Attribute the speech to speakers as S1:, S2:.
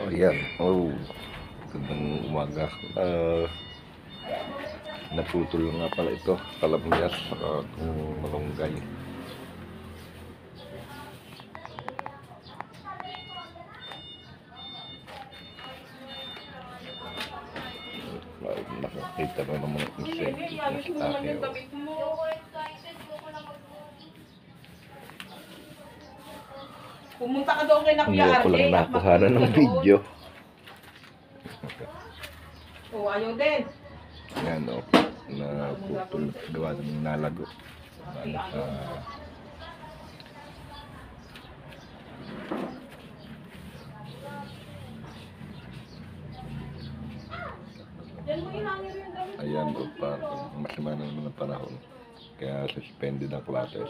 S1: Ayan. Oh, gandang umaga. Naputol nga pala ito. Kalamyas saka itong malunggay. Nakakita na ng mga insekto na sa akin.
S2: Pumunta ka doon kay
S1: Hindi
S2: Kuya
S1: ko
S2: RJ.
S1: lang nakuhanan ng video.
S2: Oo, ayaw din.
S1: Ayan o. Naputol. Gawa ng nalago. Ano sa... Ayan o. Parang masama ng mga panahon. Kaya suspended ang classes.